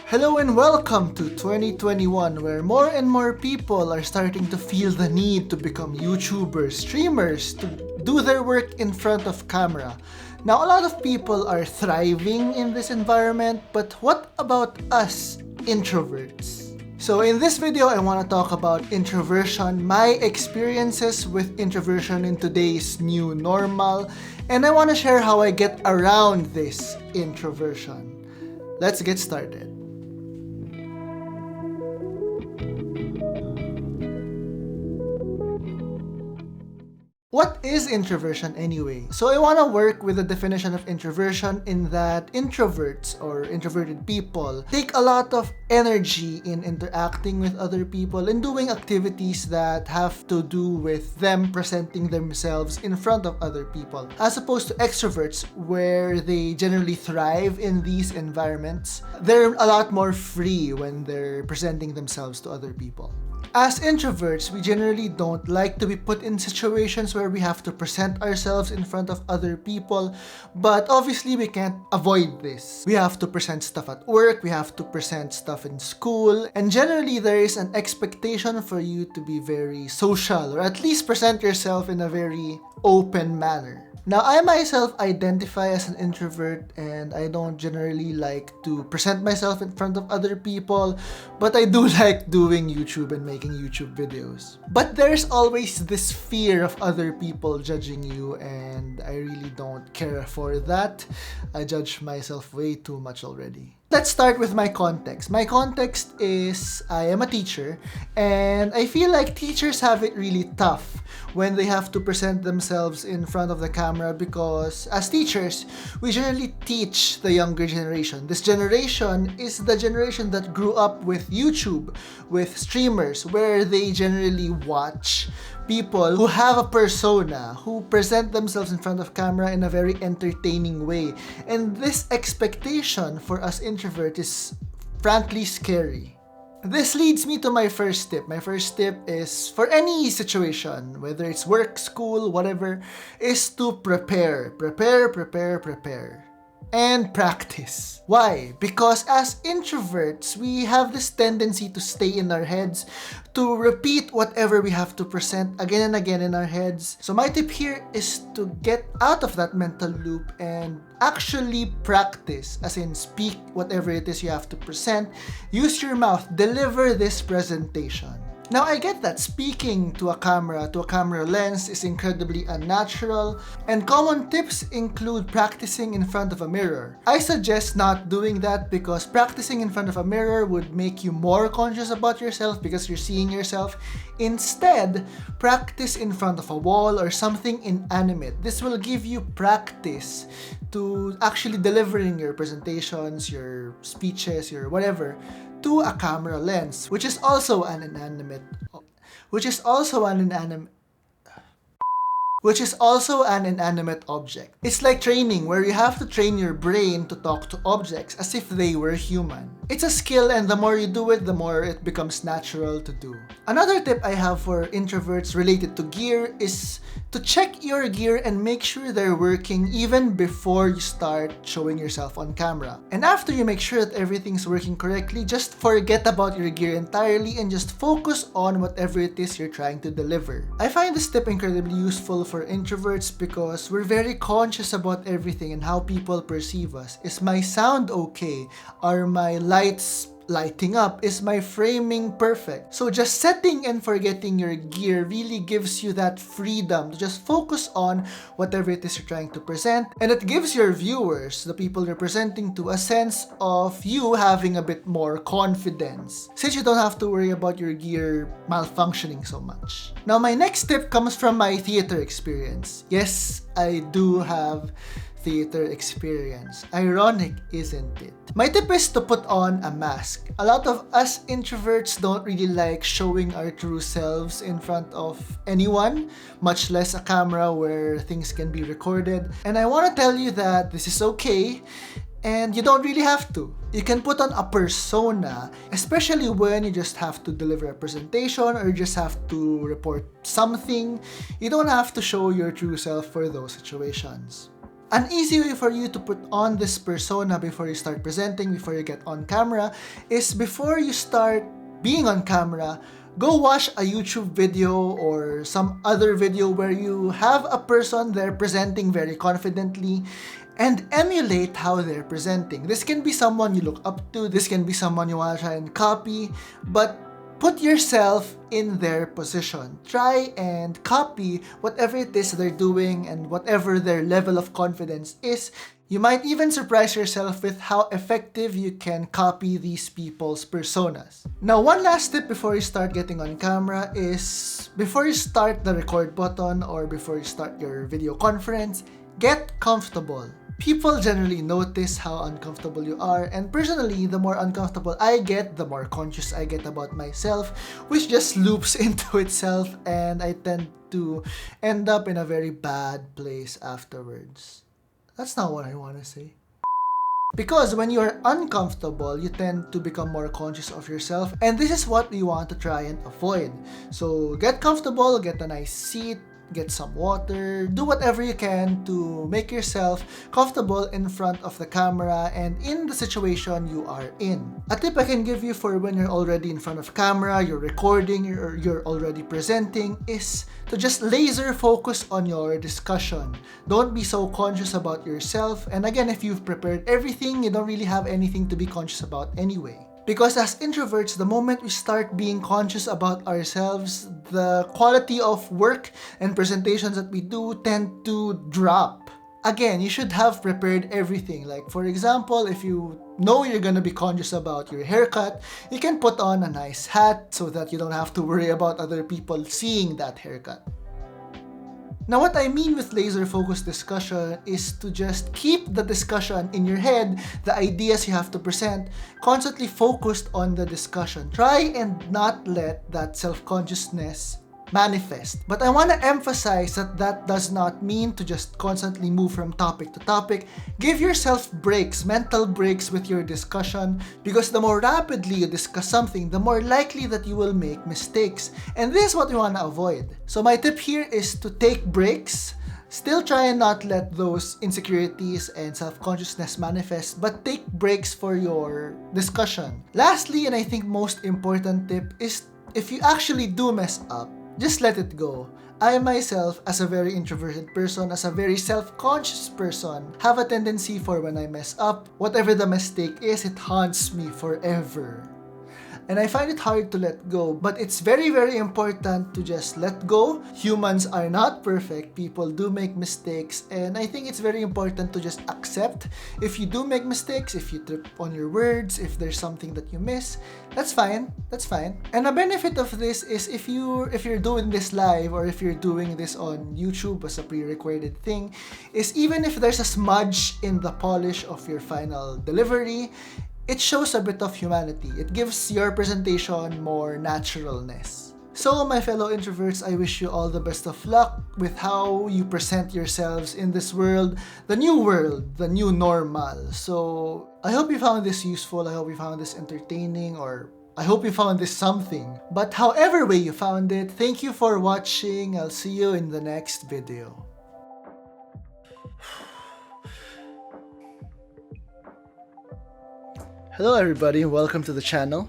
Hello and welcome to 2021, where more and more people are starting to feel the need to become YouTubers, streamers, to do their work in front of camera. Now, a lot of people are thriving in this environment, but what about us, introverts? So in this video, I want to talk about introversion, my experiences with introversion in today's new normal, and I want to share how I get around this introversion. Let's get started. What is introversion anyway? So I want to work with the definition of introversion in that introverts or introverted people take a lot of energy in interacting with other people and doing activities that have to do with them presenting themselves in front of other people, as opposed to extroverts where they generally thrive in these environments. They're a lot more free when they're presenting themselves to other people. As introverts, we generally don't like to be put in situations where we have to present ourselves in front of other people, but obviously we can't avoid this. We have to present stuff at work, we have to present stuff in school, and generally there is an expectation for you to be very social, or at least present yourself in a very open manner. Now, I myself identify as an introvert and I don't generally like to present myself in front of other people, but I do like doing YouTube and making YouTube videos. But there's always this fear of other people judging you, and I really don't care for that. I judge myself way too much already. Let's start with my context. My context is I am a teacher, and I feel like teachers have it really tough when they have to present themselves in front of the camera, because as teachers, we generally teach the younger generation. This generation is the generation that grew up with YouTube, with streamers, where they generally watch people who have a persona, who present themselves in front of camera in a very entertaining way. And this expectation for us introverts is frankly scary. This leads me to my first tip. My first tip is, for any situation, whether it's work, school, whatever, is to prepare, and practice. Why? Because as introverts, we have this tendency to stay in our heads, to repeat whatever we have to present again and again in our heads. So my tip here is to get out of that mental loop and actually practice, as in speak whatever it is you have to present, use your mouth, deliver this presentation. Now, I get that speaking to a camera lens is incredibly unnatural, and common tips include practicing in front of a mirror. I suggest not doing that because practicing in front of a mirror would make you more conscious about yourself because you're seeing yourself. Instead, practice in front of a wall or something inanimate. This will give you practice to actually delivering your presentations, your speeches, your whatever, to a camera lens, which is also an inanimate object. It's like training, where you have to train your brain to talk to objects as if they were human. It's a skill, and the more you do it, the more it becomes natural to do. Another tip I have for introverts related to gear is to check your gear and make sure they're working even before you start showing yourself on camera. And after you make sure that everything's working correctly, just forget about your gear entirely and just focus on whatever it is you're trying to deliver. I find this tip incredibly useful for introverts because we're very conscious about everything and how people perceive us. Is my sound okay? Are my lights lighting up? Is my framing perfect? So just setting and forgetting your gear really gives you that freedom to just focus on whatever it is you're trying to present, and it gives your viewers, the people you're presenting to, a sense of you having a bit more confidence, since you don't have to worry about your gear malfunctioning so much. Now, my next tip comes from my theater experience. Yes, I do have theater experience. Ironic, isn't it? My tip is to put on a mask. A lot of us introverts don't really like showing our true selves in front of anyone, much less a camera where things can be recorded. And I want to tell you that this is okay, and you don't really have to. You can put on a persona, especially when you just have to deliver a presentation or you just have to report something. You don't have to show your true self for those situations. An easy way for you to put on this persona before you start presenting, before you get on camera, is before you start being on camera, go watch a YouTube video or some other video where you have a person there presenting very confidently and emulate how they're presenting. This can be someone you look up to, this can be someone you want to try and copy, but put yourself in their position. Try and copy whatever it is they're doing and whatever their level of confidence is. You might even surprise yourself with how effective you can copy these people's personas. Now, one last tip before you start getting on camera is before you start the record button or before you start your video conference, get comfortable. People generally notice how uncomfortable you are, and personally, the more uncomfortable I get, the more conscious I get about myself, which just loops into itself, and I tend to end up in a very bad place afterwards. That's not what I want to say. Because when you're uncomfortable, you tend to become more conscious of yourself, and this is what we want to try and avoid. So get comfortable, get a nice seat, get some water, do whatever you can to make yourself comfortable in front of the camera and in the situation you are in. A tip I can give you for when you're already in front of camera, you're recording, you're already presenting, is to just laser focus on your discussion. Don't be so conscious about yourself, and again, if you've prepared everything, you don't really have anything to be conscious about anyway. Because as introverts, the moment we start being conscious about ourselves, the quality of work and presentations that we do tend to drop. Again, you should have prepared everything. Like, for example, if you know you're gonna be conscious about your haircut, you can put on a nice hat so that you don't have to worry about other people seeing that haircut. Now, what I mean with laser-focused discussion is to just keep the discussion in your head, the ideas you have to present, constantly focused on the discussion. Try and not let that self-consciousness manifest. But I want to emphasize that that does not mean to just constantly move from topic to topic. Give yourself breaks, mental breaks with your discussion, because the more rapidly you discuss something, the more likely that you will make mistakes. And this is what we want to avoid. So my tip here is to take breaks. Still try and not let those insecurities and self-consciousness manifest, but take breaks for your discussion. Lastly, and I think most important tip is if you actually do mess up, just let it go. I myself, as a very introverted person, as a very self-conscious person, have a tendency for when I mess up, whatever the mistake is, it haunts me forever. And I find it hard to let go, but it's very, very important to just let go. Humans are not perfect. People do make mistakes, and I think it's very important to just accept if you do make mistakes, if you trip on your words, if there's something that you miss, that's fine. That's fine. And a benefit of this is if you're doing this live or if you're doing this on YouTube as a pre-recorded thing, is even if there's a smudge in the polish of your final delivery, it shows a bit of humanity. It gives your presentation more naturalness. So, my fellow introverts, I wish you all the best of luck with how you present yourselves in this world, the new normal. So, I hope you found this useful. I hope you found this entertaining, or I hope you found this something. But however way you found it, thank you for watching. I'll see you in the next video. Hello everybody, welcome to the channel.